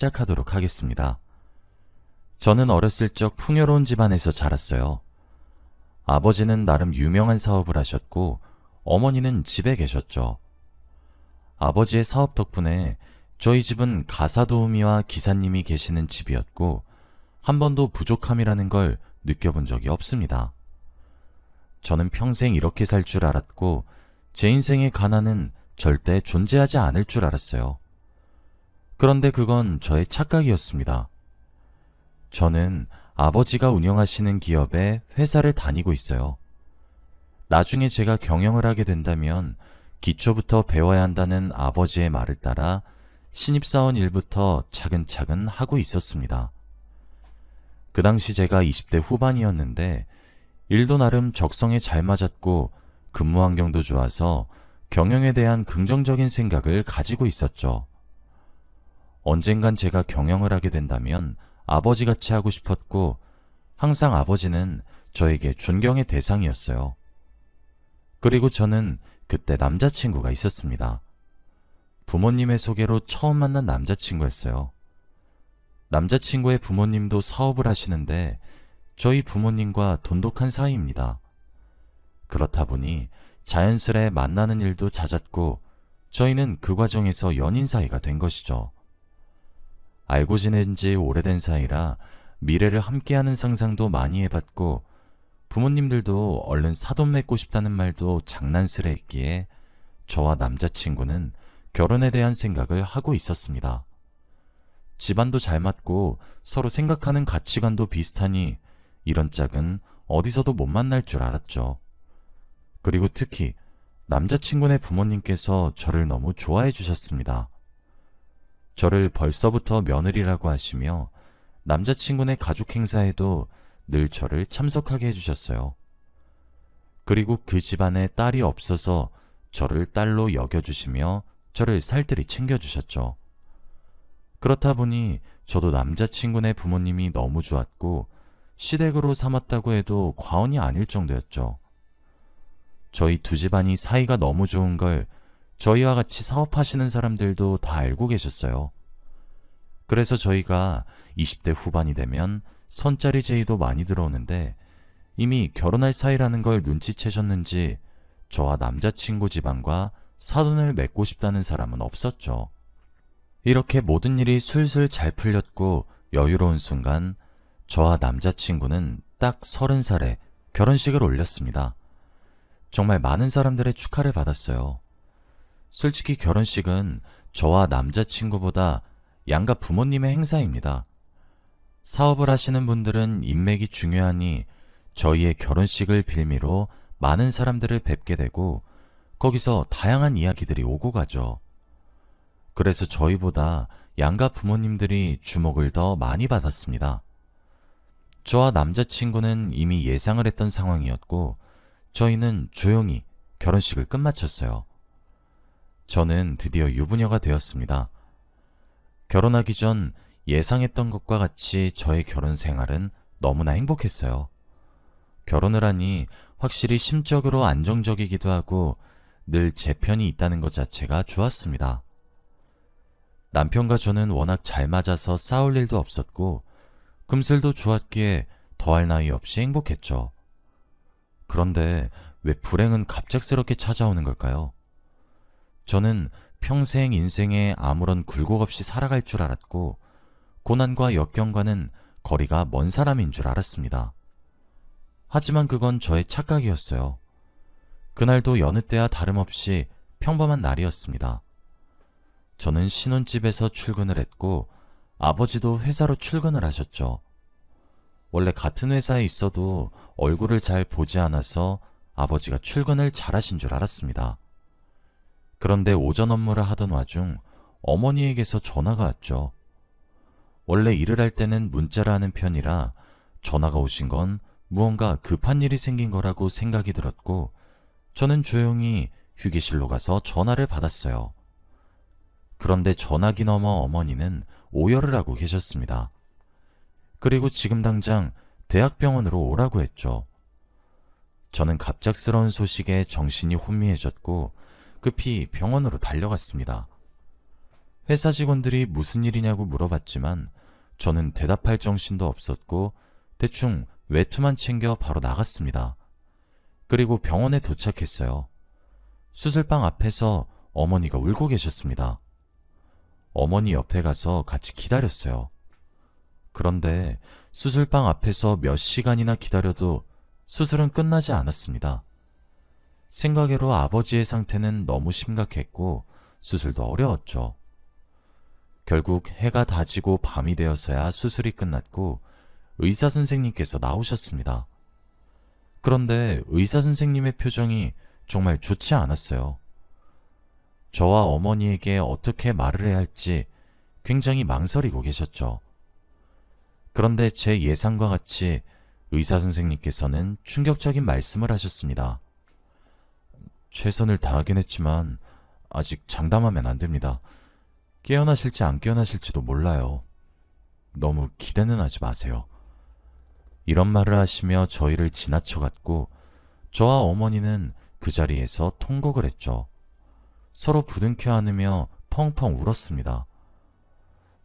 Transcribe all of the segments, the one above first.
시작하도록 하겠습니다. 저는 어렸을 적 풍요로운 집안에서 자랐어요. 아버지는 나름 유명한 사업을 하셨고 어머니는 집에 계셨죠. 아버지의 사업 덕분에 저희 집은 가사도우미와 기사님이 계시는 집이었고 한 번도 부족함이라는 걸 느껴본 적이 없습니다. 저는 평생 이렇게 살 줄 알았고 제 인생의 가난은 절대 존재하지 않을 줄 알았어요. 그런데 그건 저의 착각이었습니다. 저는 아버지가 운영하시는 기업에 회사를 다니고 있어요. 나중에 제가 경영을 하게 된다면 기초부터 배워야 한다는 아버지의 말을 따라 신입사원 일부터 차근차근 하고 있었습니다. 그 당시 제가 20대 후반이었는데 일도 나름 적성에 잘 맞았고 근무 환경도 좋아서 경영에 대한 긍정적인 생각을 가지고 있었죠. 언젠간 제가 경영을 하게 된다면 아버지같이 하고 싶었고 항상 아버지는 저에게 존경의 대상이었어요. 그리고 저는 그때 남자친구가 있었습니다. 부모님의 소개로 처음 만난 남자친구였어요. 남자친구의 부모님도 사업을 하시는데 저희 부모님과 돈독한 사이입니다. 그렇다 보니 자연스레 만나는 일도 잦았고 저희는 그 과정에서 연인 사이가 된 것이죠. 알고 지낸 지 오래된 사이라 미래를 함께하는 상상도 많이 해봤고 부모님들도 얼른 사돈 맺고 싶다는 말도 장난스레 했기에 저와 남자친구는 결혼에 대한 생각을 하고 있었습니다. 집안도 잘 맞고 서로 생각하는 가치관도 비슷하니 이런 짝은 어디서도 못 만날 줄 알았죠. 그리고 특히 남자친구네 부모님께서 저를 너무 좋아해 주셨습니다. 저를 벌써부터 며느리라고 하시며 남자친구네 가족 행사에도 늘 저를 참석하게 해주셨어요. 그리고 그 집안에 딸이 없어서 저를 딸로 여겨주시며 저를 살뜰히 챙겨주셨죠. 그렇다 보니 저도 남자친구네 부모님이 너무 좋았고 시댁으로 삼았다고 해도 과언이 아닐 정도였죠. 저희 두 집안이 사이가 너무 좋은 걸 저희와 같이 사업하시는 사람들도 다 알고 계셨어요. 그래서 저희가 20대 후반이 되면 선짜리 제의도 많이 들어오는데 이미 결혼할 사이라는 걸 눈치채셨는지 저와 남자친구 집안과 사돈을 맺고 싶다는 사람은 없었죠. 이렇게 모든 일이 술술 잘 풀렸고 여유로운 순간 저와 남자친구는 딱 30살에 결혼식을 올렸습니다. 정말 많은 사람들의 축하를 받았어요. 솔직히 결혼식은 저와 남자친구보다 양가 부모님의 행사입니다. 사업을 하시는 분들은 인맥이 중요하니 저희의 결혼식을 빌미로 많은 사람들을 뵙게 되고 거기서 다양한 이야기들이 오고 가죠. 그래서 저희보다 양가 부모님들이 주목을 더 많이 받았습니다. 저와 남자친구는 이미 예상을 했던 상황이었고 저희는 조용히 결혼식을 끝마쳤어요. 저는 드디어 유부녀가 되었습니다. 결혼하기 전 예상했던 것과 같이 저의 결혼 생활은 너무나 행복했어요. 결혼을 하니 확실히 심적으로 안정적이기도 하고 늘 제 편이 있다는 것 자체가 좋았습니다. 남편과 저는 워낙 잘 맞아서 싸울 일도 없었고 금슬도 좋았기에 더할 나위 없이 행복했죠. 그런데 왜 불행은 갑작스럽게 찾아오는 걸까요? 저는 평생 인생에 아무런 굴곡 없이 살아갈 줄 알았고 고난과 역경과는 거리가 먼 사람인 줄 알았습니다. 하지만 그건 저의 착각이었어요. 그날도 여느 때와 다름없이 평범한 날이었습니다. 저는 신혼집에서 출근을 했고 아버지도 회사로 출근을 하셨죠. 원래 같은 회사에 있어도 얼굴을 잘 보지 않아서 아버지가 출근을 잘하신 줄 알았습니다. 그런데 오전 업무를 하던 와중 어머니에게서 전화가 왔죠. 원래 일을 할 때는 문자를 하는 편이라 전화가 오신 건 무언가 급한 일이 생긴 거라고 생각이 들었고 저는 조용히 휴게실로 가서 전화를 받았어요. 그런데 전화기 너머 어머니는 오열을 하고 계셨습니다. 그리고 지금 당장 대학병원으로 오라고 했죠. 저는 갑작스러운 소식에 정신이 혼미해졌고 급히 병원으로 달려갔습니다. 회사 직원들이 무슨 일이냐고 물어봤지만 저는 대답할 정신도 없었고 대충 외투만 챙겨 바로 나갔습니다. 그리고 병원에 도착했어요. 수술방 앞에서 어머니가 울고 계셨습니다. 어머니 옆에 가서 같이 기다렸어요. 그런데 수술방 앞에서 몇 시간이나 기다려도 수술은 끝나지 않았습니다. 생각외로 아버지의 상태는 너무 심각했고 수술도 어려웠죠. 결국 해가 다지고 밤이 되어서야 수술이 끝났고 의사 선생님께서 나오셨습니다. 그런데 의사 선생님의 표정이 정말 좋지 않았어요. 저와 어머니에게 어떻게 말을 해야 할지 굉장히 망설이고 계셨죠. 그런데 제 예상과 같이 의사 선생님께서는 충격적인 말씀을 하셨습니다. 최선을 다하긴 했지만 아직 장담하면 안 됩니다. 깨어나실지 안 깨어나실지도 몰라요. 너무 기대는 하지 마세요. 이런 말을 하시며 저희를 지나쳐갔고 저와 어머니는 그 자리에서 통곡을 했죠. 서로 부둥켜 안으며 펑펑 울었습니다.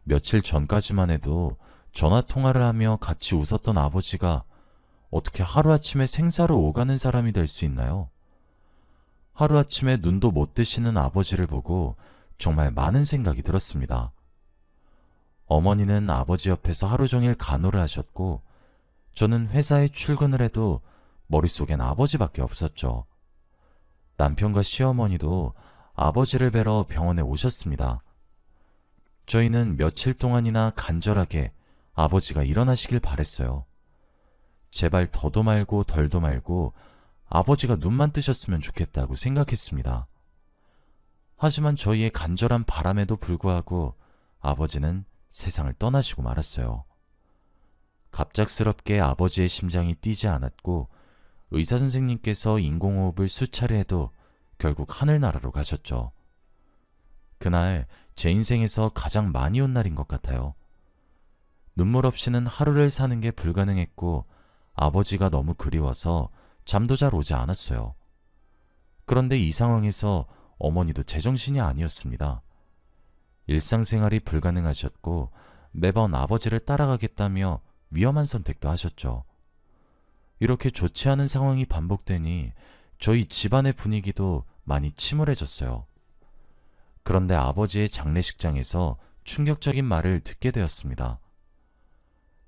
며칠 전까지만 해도 전화 통화를 하며 같이 웃었던 아버지가 어떻게 하루아침에 생사를 오가는 사람이 될 수 있나요? 하루아침에 눈도 못 뜨시는 아버지를 보고 정말 많은 생각이 들었습니다. 어머니는 아버지 옆에서 하루 종일 간호를 하셨고 저는 회사에 출근을 해도 머릿속엔 아버지밖에 없었죠. 남편과 시어머니도 아버지를 뵈러 병원에 오셨습니다. 저희는 며칠 동안이나 간절하게 아버지가 일어나시길 바랬어요. 제발 더도 말고 덜도 말고 아버지가 눈만 뜨셨으면 좋겠다고 생각했습니다. 하지만 저희의 간절한 바람에도 불구하고 아버지는 세상을 떠나시고 말았어요. 갑작스럽게 아버지의 심장이 뛰지 않았고 의사 선생님께서 인공호흡을 수차례 해도 결국 하늘나라로 가셨죠. 그날 제 인생에서 가장 많이 온 날인 것 같아요. 눈물 없이는 하루를 사는 게 불가능했고 아버지가 너무 그리워서 잠도 잘 오지 않았어요. 그런데 이 상황에서 어머니도 제정신이 아니었습니다. 일상생활이 불가능하셨고 매번 아버지를 따라가겠다며 위험한 선택도 하셨죠. 이렇게 좋지 않은 상황이 반복되니 저희 집안의 분위기도 많이 침울해졌어요. 그런데 아버지의 장례식장에서 충격적인 말을 듣게 되었습니다.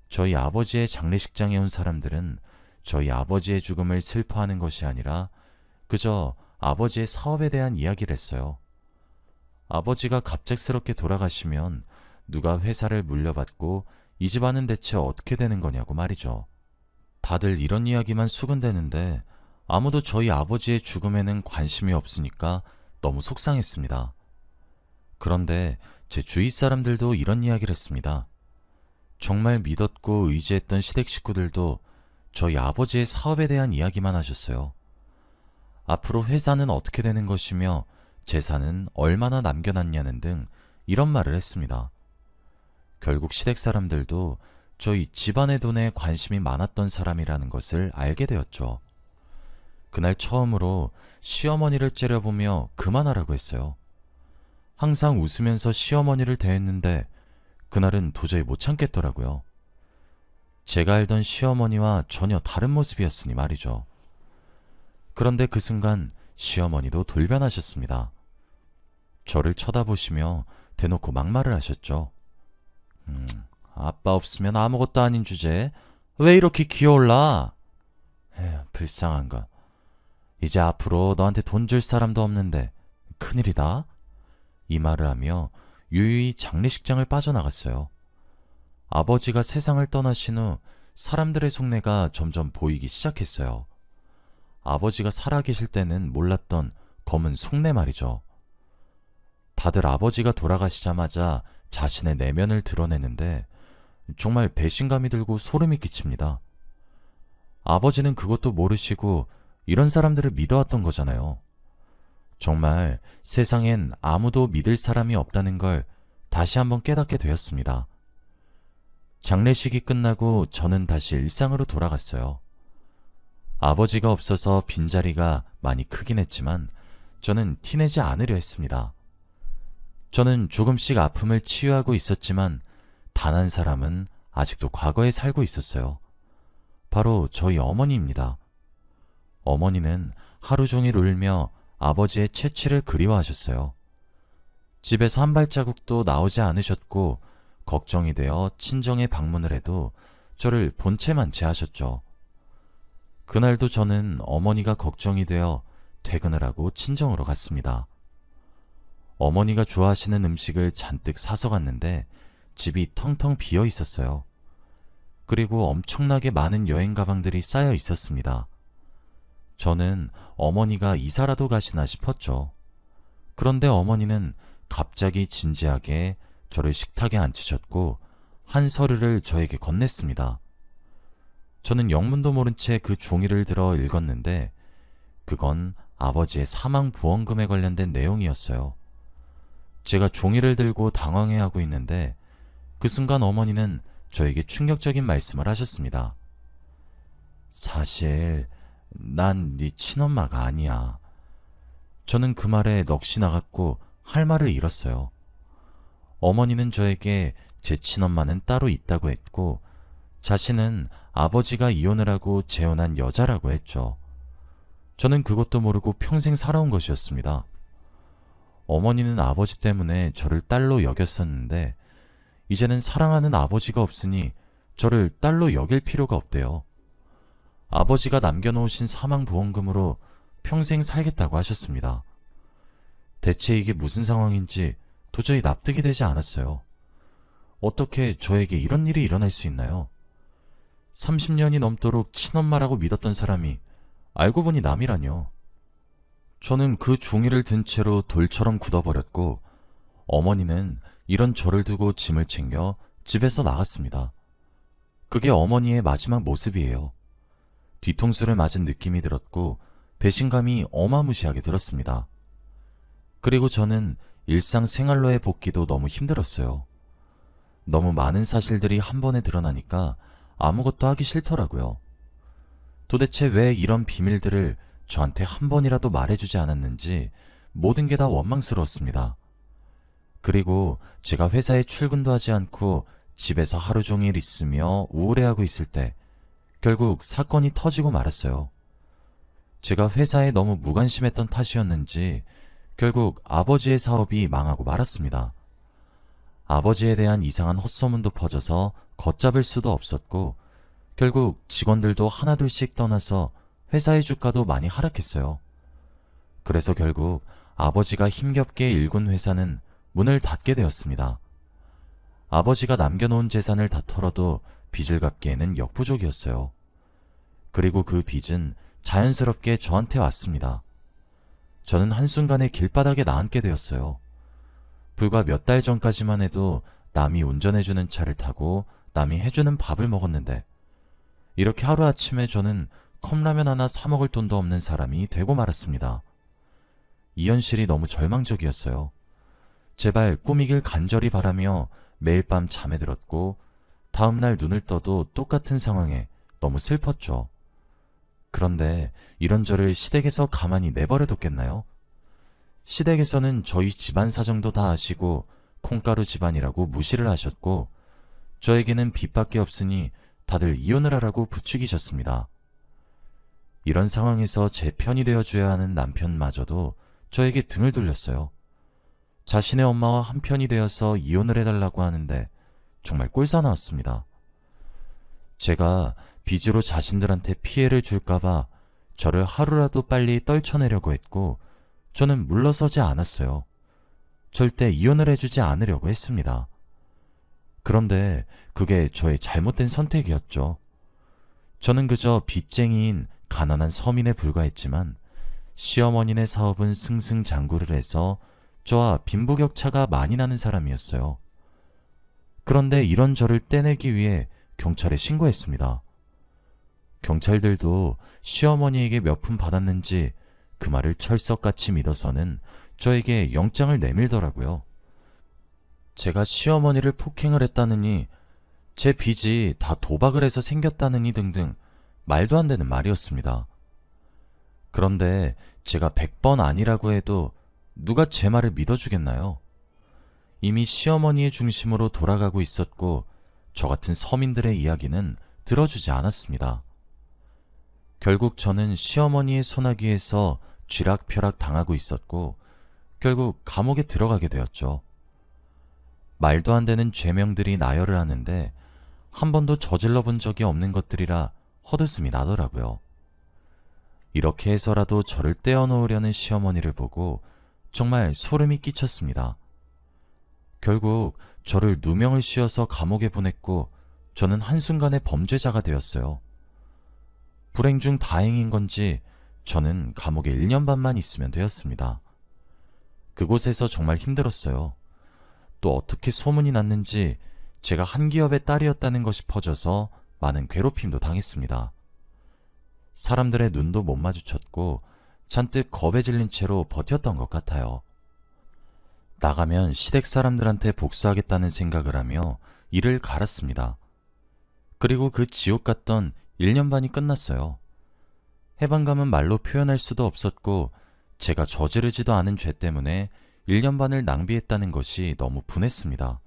저희 아버지의 장례식장에 온 사람들은 저희 아버지의 죽음을 슬퍼하는 것이 아니라 그저 아버지의 사업에 대한 이야기를 했어요. 아버지가 갑작스럽게 돌아가시면 누가 회사를 물려받고 이 집안은 대체 어떻게 되는 거냐고 말이죠. 다들 이런 이야기만 수군대는데 아무도 저희 아버지의 죽음에는 관심이 없으니까 너무 속상했습니다. 그런데 제 주위 사람들도 이런 이야기를 했습니다. 정말 믿었고 의지했던 시댁 식구들도 저희 아버지의 사업에 대한 이야기만 하셨어요. 앞으로 회사는 어떻게 되는 것이며 재산은 얼마나 남겨놨냐는 등 이런 말을 했습니다. 결국 시댁 사람들도 저희 집안의 돈에 관심이 많았던 사람이라는 것을 알게 되었죠. 그날 처음으로 시어머니를 째려보며 그만하라고 했어요. 항상 웃으면서 시어머니를 대했는데 그날은 도저히 못 참겠더라고요. 제가 알던 시어머니와 전혀 다른 모습이었으니 말이죠. 그런데 그 순간 시어머니도 돌변하셨습니다. 저를 쳐다보시며 대놓고 막말을 하셨죠. 아빠 없으면 아무것도 아닌 주제에 왜 이렇게 기어올라? 에휴, 불쌍한 거. 이제 앞으로 너한테 돈 줄 사람도 없는데 큰일이다. 이 말을 하며 유유히 장례식장을 빠져나갔어요. 아버지가 세상을 떠나신 후 사람들의 속내가 점점 보이기 시작했어요. 아버지가 살아계실 때는 몰랐던 검은 속내 말이죠. 다들 아버지가 돌아가시자마자 자신의 내면을 드러내는데 정말 배신감이 들고 소름이 끼칩니다. 아버지는 그것도 모르시고 이런 사람들을 믿어왔던 거잖아요. 정말 세상엔 아무도 믿을 사람이 없다는 걸 다시 한번 깨닫게 되었습니다. 장례식이 끝나고 저는 다시 일상으로 돌아갔어요. 아버지가 없어서 빈자리가 많이 크긴 했지만 저는 티내지 않으려 했습니다. 저는 조금씩 아픔을 치유하고 있었지만 단 한 사람은 아직도 과거에 살고 있었어요. 바로 저희 어머니입니다. 어머니는 하루 종일 울며 아버지의 채취를 그리워하셨어요. 집에서 한 발자국도 나오지 않으셨고 걱정이 되어 친정에 방문을 해도 저를 본체만 제하셨죠. 그날도 저는 어머니가 걱정이 되어 퇴근을 하고 친정으로 갔습니다. 어머니가 좋아하시는 음식을 잔뜩 사서 갔는데 집이 텅텅 비어 있었어요. 그리고 엄청나게 많은 여행 가방들이 쌓여 있었습니다. 저는 어머니가 이사라도 가시나 싶었죠. 그런데 어머니는 갑자기 진지하게 저를 식탁에 앉히셨고 한 서류를 저에게 건넸습니다. 저는 영문도 모른 채 그 종이를 들어 읽었는데 그건 아버지의 사망보험금에 관련된 내용이었어요. 제가 종이를 들고 당황해하고 있는데 그 순간 어머니는 저에게 충격적인 말씀을 하셨습니다. 사실 난 네 친엄마가 아니야. 저는 그 말에 넋이 나갔고 할 말을 잃었어요. 어머니는 저에게 제 친엄마는 따로 있다고 했고 자신은 아버지가 이혼을 하고 재혼한 여자라고 했죠. 저는 그것도 모르고 평생 살아온 것이었습니다. 어머니는 아버지 때문에 저를 딸로 여겼었는데 이제는 사랑하는 아버지가 없으니 저를 딸로 여길 필요가 없대요. 아버지가 남겨놓으신 사망보험금으로 평생 살겠다고 하셨습니다. 대체 이게 무슨 상황인지 도저히 납득이 되지 않았어요. 어떻게 저에게 이런 일이 일어날 수 있나요? 30년이 넘도록 친엄마라고 믿었던 사람이 알고 보니 남이라뇨. 저는 그 종이를 든 채로 돌처럼 굳어버렸고 어머니는 이런 저를 두고 짐을 챙겨 집에서 나갔습니다. 그게 어머니의 마지막 모습이에요. 뒤통수를 맞은 느낌이 들었고 배신감이 어마무시하게 들었습니다. 그리고 저는 일상생활로의 복귀도 너무 힘들었어요. 너무 많은 사실들이 한 번에 드러나니까 아무것도 하기 싫더라고요. 도대체 왜 이런 비밀들을 저한테 한 번이라도 말해주지 않았는지 모든 게 다 원망스러웠습니다. 그리고 제가 회사에 출근도 하지 않고 집에서 하루 종일 있으며 우울해하고 있을 때 결국 사건이 터지고 말았어요. 제가 회사에 너무 무관심했던 탓이었는지 결국 아버지의 사업이 망하고 말았습니다. 아버지에 대한 이상한 헛소문도 퍼져서 걷잡을 수도 없었고 결국 직원들도 하나둘씩 떠나서 회사의 주가도 많이 하락했어요. 그래서 결국 아버지가 힘겹게 일군 회사는 문을 닫게 되었습니다. 아버지가 남겨놓은 재산을 다 털어도 빚을 갚기에는 역부족이었어요. 그리고 그 빚은 자연스럽게 저한테 왔습니다. 저는 한순간에 길바닥에 나앉게 되었어요. 불과 몇 달 전까지만 해도 남이 운전해주는 차를 타고 남이 해주는 밥을 먹었는데 이렇게 하루아침에 저는 컵라면 하나 사 먹을 돈도 없는 사람이 되고 말았습니다. 이 현실이 너무 절망적이었어요. 제발 꿈이길 간절히 바라며 매일 밤 잠에 들었고 다음날 눈을 떠도 똑같은 상황에 너무 슬펐죠. 그런데 이런 저를 시댁에서 가만히 내버려뒀겠나요? 시댁에서는 저희 집안 사정도 다 아시고 콩가루 집안이라고 무시를 하셨고 저에게는 빚밖에 없으니 다들 이혼을 하라고 부추기셨습니다. 이런 상황에서 제 편이 되어줘야 하는 남편마저도 저에게 등을 돌렸어요. 자신의 엄마와 한 편이 되어서 이혼을 해달라고 하는데 정말 꼴사나웠습니다. 제가 빚으로 자신들한테 피해를 줄까봐 저를 하루라도 빨리 떨쳐내려고 했고 저는 물러서지 않았어요. 절대 이혼을 해주지 않으려고 했습니다. 그런데 그게 저의 잘못된 선택이었죠. 저는 그저 빚쟁이인 가난한 서민에 불과했지만 시어머니네 사업은 승승장구를 해서 저와 빈부격차가 많이 나는 사람이었어요. 그런데 이런 저를 떼내기 위해 경찰에 신고했습니다. 경찰들도 시어머니에게 몇 푼 받았는지 그 말을 철석같이 믿어서는 저에게 영장을 내밀더라고요. 제가 시어머니를 폭행을 했다느니 제 빚이 다 도박을 해서 생겼다느니 등등 말도 안 되는 말이었습니다. 그런데 제가 100번 아니라고 해도 누가 제 말을 믿어주겠나요? 이미 시어머니의 중심으로 돌아가고 있었고 저 같은 서민들의 이야기는 들어주지 않았습니다. 결국 저는 시어머니의 소나기에서 쥐락펴락 당하고 있었고 결국 감옥에 들어가게 되었죠. 말도 안 되는 죄명들이 나열을 하는데 한 번도 저질러 본 적이 없는 것들이라 헛웃음이 나더라고요. 이렇게 해서라도 저를 떼어놓으려는 시어머니를 보고 정말 소름이 끼쳤습니다. 결국 저를 누명을 씌워서 감옥에 보냈고 저는 한순간에 범죄자가 되었어요. 불행 중 다행인 건지 저는 감옥에 1년 반만 있으면 되었습니다. 그곳에서 정말 힘들었어요. 또 어떻게 소문이 났는지 제가 한 기업의 딸이었다는 것이 퍼져서 많은 괴롭힘도 당했습니다. 사람들의 눈도 못 마주쳤고 잔뜩 겁에 질린 채로 버텼던 것 같아요. 나가면 시댁 사람들한테 복수하겠다는 생각을 하며 이를 갈았습니다. 그리고 그 지옥 같던 1년 반이 끝났어요. 해방감은 말로 표현할 수도 없었고 제가 저지르지도 않은 죄 때문에 1년 반을 낭비했다는 것이 너무 분했습니다.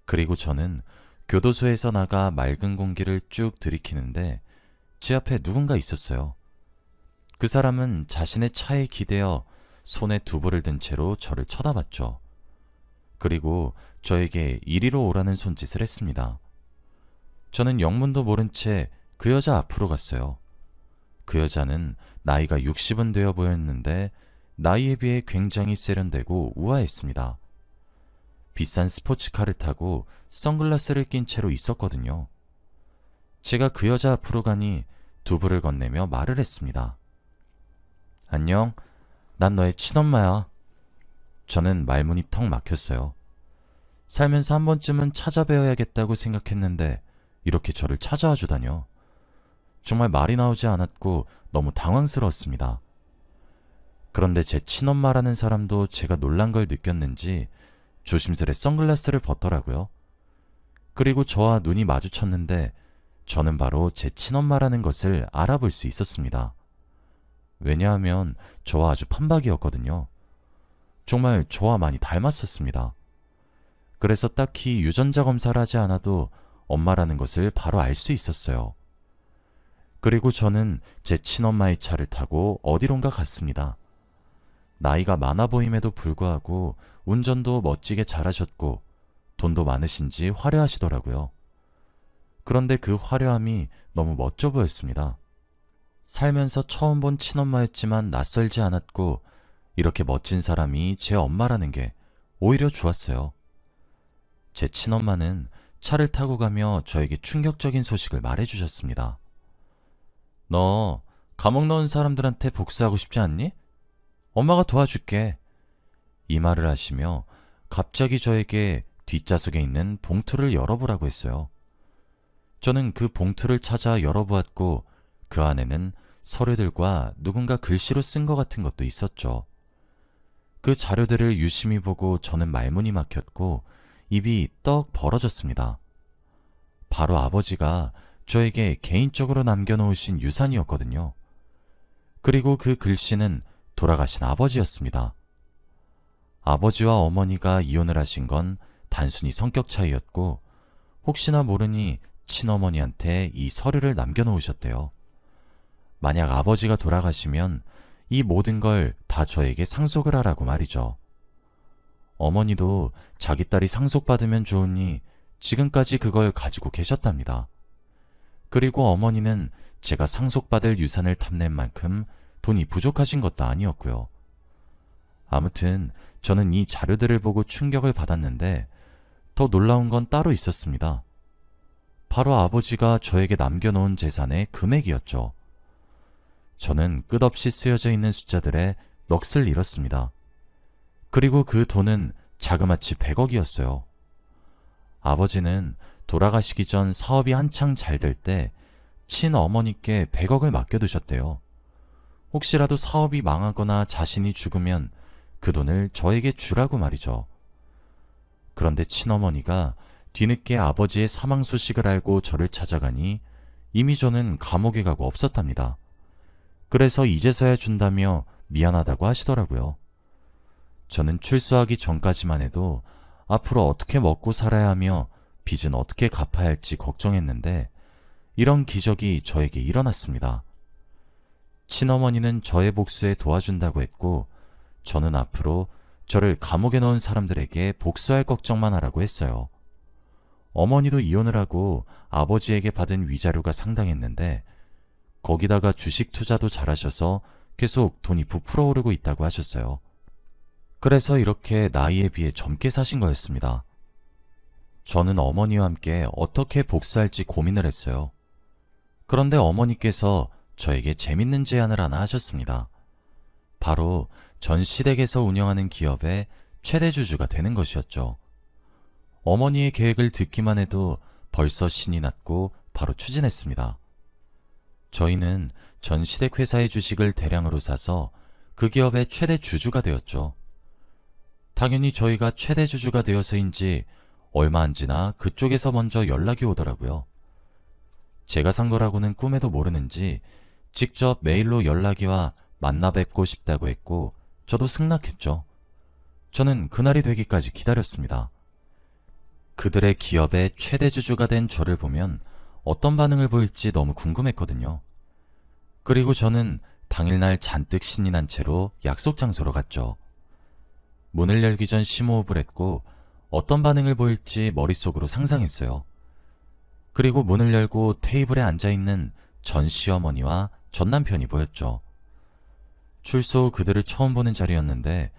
그리고 저는 교도소에서 나가 맑은 공기를 쭉 들이키는데 제 앞에 누군가 있었어요. 그 사람은 자신의 차에 기대어 손에 두부를 든 채로 저를 쳐다봤죠. 그리고 저에게 이리로 오라는 손짓을 했습니다. 저는 영문도 모른 채 그 여자 앞으로 갔어요. 그 여자는 나이가 60은 되어 보였는데 나이에 비해 굉장히 세련되고 우아했습니다. 비싼 스포츠카를 타고 선글라스를 낀 채로 있었거든요. 제가 그 여자 앞으로 가니 두부를 건네며 말을 했습니다. 안녕, 난 너의 친엄마야. 저는 말문이 턱 막혔어요. 살면서 한 번쯤은 찾아뵈어야겠다고 생각했는데 이렇게 저를 찾아와 주다뇨. 정말 말이 나오지 않았고 너무 당황스러웠습니다. 그런데 제 친엄마라는 사람도 제가 놀란 걸 느꼈는지 조심스레 선글라스를 벗더라고요. 그리고 저와 눈이 마주쳤는데 저는 바로 제 친엄마라는 것을 알아볼 수 있었습니다. 왜냐하면 저와 아주 판박이었거든요. 정말 저와 많이 닮았었습니다. 그래서 딱히 유전자 검사를 하지 않아도 엄마라는 것을 바로 알 수 있었어요. 그리고 저는 제 친엄마의 차를 타고 어디론가 갔습니다. 나이가 많아 보임에도 불구하고 운전도 멋지게 잘하셨고 돈도 많으신지 화려하시더라고요. 그런데 그 화려함이 너무 멋져 보였습니다. 살면서 처음 본 친엄마였지만 낯설지 않았고 이렇게 멋진 사람이 제 엄마라는 게 오히려 좋았어요. 제 친엄마는 차를 타고 가며 저에게 충격적인 소식을 말해주셨습니다. 너 감옥 넣은 사람들한테 복수하고 싶지 않니? 엄마가 도와줄게. 이 말을 하시며 갑자기 저에게 뒷좌석에 있는 봉투를 열어보라고 했어요. 저는 그 봉투를 찾아 열어보았고 그 안에는 서류들과 누군가 글씨로 쓴 것 같은 것도 있었죠. 그 자료들을 유심히 보고 저는 말문이 막혔고 입이 떡 벌어졌습니다. 바로 아버지가 저에게 개인적으로 남겨놓으신 유산이었거든요. 그리고 그 글씨는 돌아가신 아버지였습니다. 아버지와 어머니가 이혼을 하신 건 단순히 성격 차이였고 혹시나 모르니 친어머니한테 이 서류를 남겨놓으셨대요. 만약 아버지가 돌아가시면 이 모든 걸 다 저에게 상속을 하라고 말이죠. 어머니도 자기 딸이 상속받으면 좋으니 지금까지 그걸 가지고 계셨답니다. 그리고 어머니는 제가 상속받을 유산을 탐낸 만큼 돈이 부족하신 것도 아니었고요. 아무튼 저는 이 자료들을 보고 충격을 받았는데 더 놀라운 건 따로 있었습니다. 바로 아버지가 저에게 남겨놓은 재산의 금액이었죠. 저는 끝없이 쓰여져 있는 숫자들에 넋을 잃었습니다. 그리고 그 돈은 자그마치 100억이었어요. 아버지는 돌아가시기 전 사업이 한창 잘 될 때 친어머니께 100억을 맡겨두셨대요. 혹시라도 사업이 망하거나 자신이 죽으면 그 돈을 저에게 주라고 말이죠. 그런데 친어머니가 뒤늦게 아버지의 사망 소식을 알고 저를 찾아가니 이미 저는 감옥에 가고 없었답니다. 그래서 이제서야 준다며 미안하다고 하시더라고요. 저는 출소하기 전까지만 해도 앞으로 어떻게 먹고 살아야 하며 빚은 어떻게 갚아야 할지 걱정했는데 이런 기적이 저에게 일어났습니다. 친어머니는 저의 복수에 도와준다고 했고 저는 앞으로 저를 감옥에 넣은 사람들에게 복수할 걱정만 하라고 했어요. 어머니도 이혼을 하고 아버지에게 받은 위자료가 상당했는데 거기다가 주식 투자도 잘하셔서 계속 돈이 부풀어 오르고 있다고 하셨어요. 그래서 이렇게 나이에 비해 젊게 사신 거였습니다. 저는 어머니와 함께 어떻게 복수할지 고민을 했어요. 그런데 어머니께서 저에게 재밌는 제안을 하나 하셨습니다. 바로 전 시댁에서 운영하는 기업의 최대 주주가 되는 것이었죠. 어머니의 계획을 듣기만 해도 벌써 신이 났고 바로 추진했습니다. 저희는 전 시댁 회사의 주식을 대량으로 사서 그 기업의 최대 주주가 되었죠. 당연히 저희가 최대 주주가 되어서인지 얼마 안 지나 그쪽에서 먼저 연락이 오더라고요. 제가 산 거라고는 꿈에도 모르는지 직접 메일로 연락이 와 만나 뵙고 싶다고 했고 저도 승낙했죠. 저는 그날이 되기까지 기다렸습니다. 그들의 기업의 최대 주주가 된 저를 보면 어떤 반응을 보일지 너무 궁금했거든요. 그리고 저는 당일날 잔뜩 신이 난 채로 약속 장소로 갔죠. 문을 열기 전 심호흡을 했고 어떤 반응을 보일지 머릿속으로 상상했어요. 그리고 문을 열고 테이블에 앉아있는 전 시어머니와 전 남편이 보였죠. 출소 후 그들을 처음 보는 자리였는데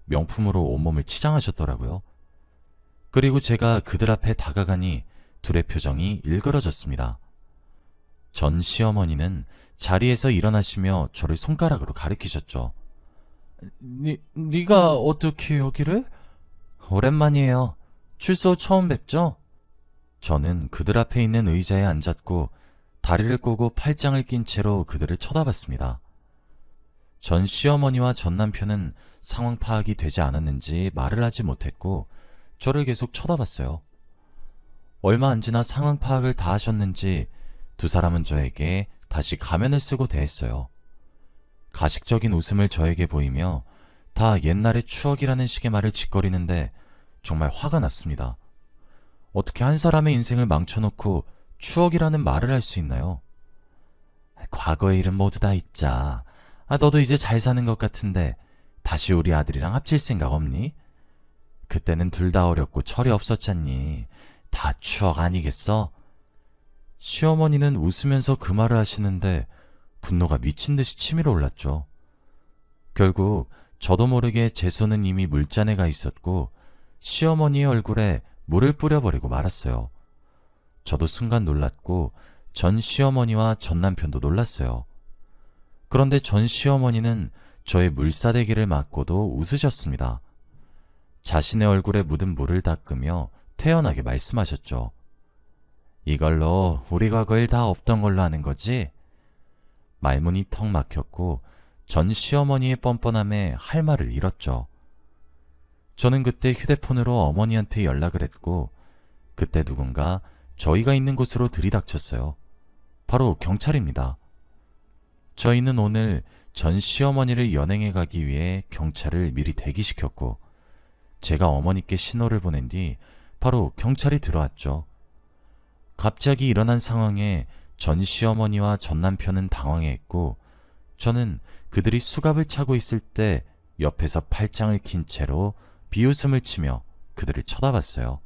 명품으로 온몸을 치장하셨더라고요. 그리고 제가 그들 앞에 다가가니 둘의 표정이 일그러졌습니다. 전 시어머니는 자리에서 일어나시며 저를 손가락으로 가리키셨죠. 네가 어떻게 여기를? 오랜만이에요. 출소 후 처음 뵙죠? 저는 그들 앞에 있는 의자에 앉았고 다리를 꼬고 팔짱을 낀 채로 그들을 쳐다봤습니다. 전 시어머니와 전 남편은 상황 파악이 되지 않았는지 말을 하지 못했고 저를 계속 쳐다봤어요. 얼마 안 지나 상황 파악을 다 하셨는지 두 사람은 저에게 다시 가면을 쓰고 대했어요. 가식적인 웃음을 저에게 보이며 다 옛날의 추억이라는 식의 말을 짓거리는데 정말 화가 났습니다. 어떻게 한 사람의 인생을 망쳐놓고 추억이라는 말을 할 수 있나요? 과거의 일은 모두 다 잊자. 너도 이제 잘 사는 것 같은데 다시 우리 아들이랑 합칠 생각 없니? 그때는 둘 다 어렸고 철이 없었잖니. 다 추억 아니겠어? 시어머니는 웃으면서 그 말을 하시는데 분노가 미친 듯이 치밀어 올랐죠. 결국 저도 모르게 제 손은 이미 물잔에 가 있었고 시어머니의 얼굴에 물을 뿌려버리고 말았어요. 저도 순간 놀랐고 전 시어머니와 전 남편도 놀랐어요. 그런데 전 시어머니는 저의 물사대기를 맞고도 웃으셨습니다. 자신의 얼굴에 묻은 물을 닦으며 태연하게 말씀하셨죠. 이걸로 우리 과거일 다 없던 걸로 하는 거지? 말문이 턱 막혔고 전 시어머니의 뻔뻔함에 할 말을 잃었죠. 저는 그때 휴대폰으로 어머니한테 연락을 했고 그때 누군가 저희가 있는 곳으로 들이닥쳤어요. 바로 경찰입니다. 저희는 오늘 전 시어머니를 연행해 가기 위해 경찰을 미리 대기시켰고 제가 어머니께 신호를 보낸 뒤 바로 경찰이 들어왔죠. 갑자기 일어난 상황에 전 시어머니와 전 남편은 당황해했고 저는 그들이 수갑을 차고 있을 때 옆에서 팔짱을 낀 채로 비웃음을 치며 그들을 쳐다봤어요.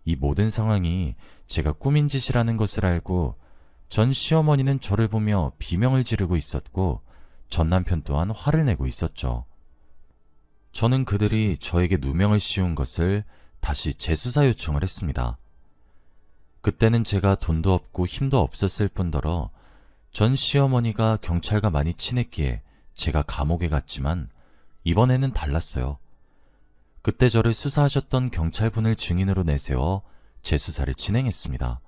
이 모든 상황이 제가 꾸민 짓이라는 것을 알고 전 시어머니는 저를 보며 비명을 지르고 있었고 전 남편 또한 화를 내고 있었죠. 저는 그들이 저에게 누명을 씌운 것을 다시 재수사 요청을 했습니다. 그때는 제가 돈도 없고 힘도 없었을 뿐더러 전 시어머니가 경찰과 많이 친했기에 제가 감옥에 갔지만 이번에는 달랐어요. 그때 저를 수사하셨던 경찰분을 증인으로 내세워 재수사를 진행했습니다.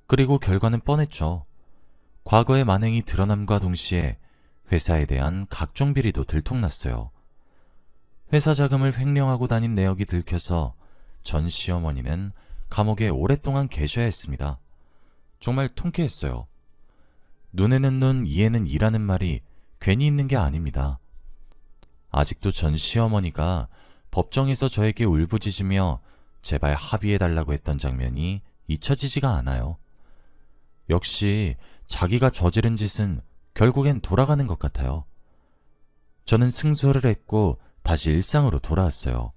그리고 결과는 뻔했죠. 과거의 만행이 드러남과 동시에 회사에 대한 각종 비리도 들통났어요. 회사 자금을 횡령하고 다닌 내역이 들켜서 전 시어머니는 감옥에 오랫동안 계셔야 했습니다. 정말 통쾌했어요. 눈에는 눈, 이에는 이라는 말이 괜히 있는 게 아닙니다. 아직도 전 시어머니가 법정에서 저에게 울부짖으며 제발 합의해달라고 했던 장면이 잊혀지지가 않아요. 역시 자기가 저지른 짓은 결국엔 돌아가는 것 같아요. 저는 승소를 했고 다시 일상으로 돌아왔어요.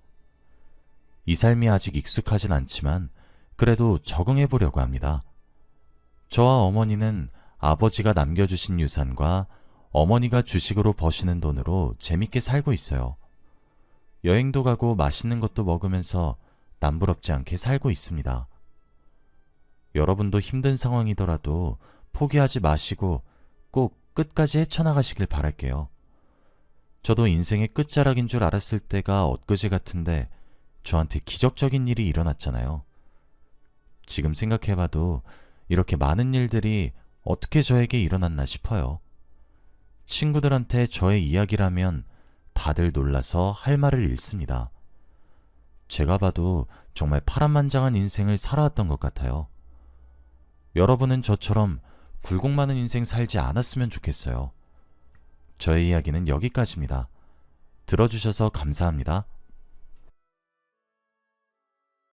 이 삶이 아직 익숙하진 않지만 그래도 적응해 보려고 합니다. 저와 어머니는 아버지가 남겨주신 유산과 어머니가 주식으로 버시는 돈으로 재밌게 살고 있어요. 여행도 가고 맛있는 것도 먹으면서 남부럽지 않게 살고 있습니다. 여러분도 힘든 상황이더라도 포기하지 마시고 꼭 끝까지 헤쳐나가시길 바랄게요. 저도 인생의 끝자락인 줄 알았을 때가 엊그제 같은데 저한테 기적적인 일이 일어났잖아요. 지금 생각해봐도 이렇게 많은 일들이 어떻게 저에게 일어났나 싶어요. 친구들한테 저의 이야기라면 다들 놀라서 할 말을 잃습니다. 제가 봐도 정말 파란만장한 인생을 살아왔던 것 같아요. 여러분은 저처럼 굴곡 많은 인생 살지 않았으면 좋겠어요. 저의 이야기는 여기까지입니다. 들어주셔서 감사합니다.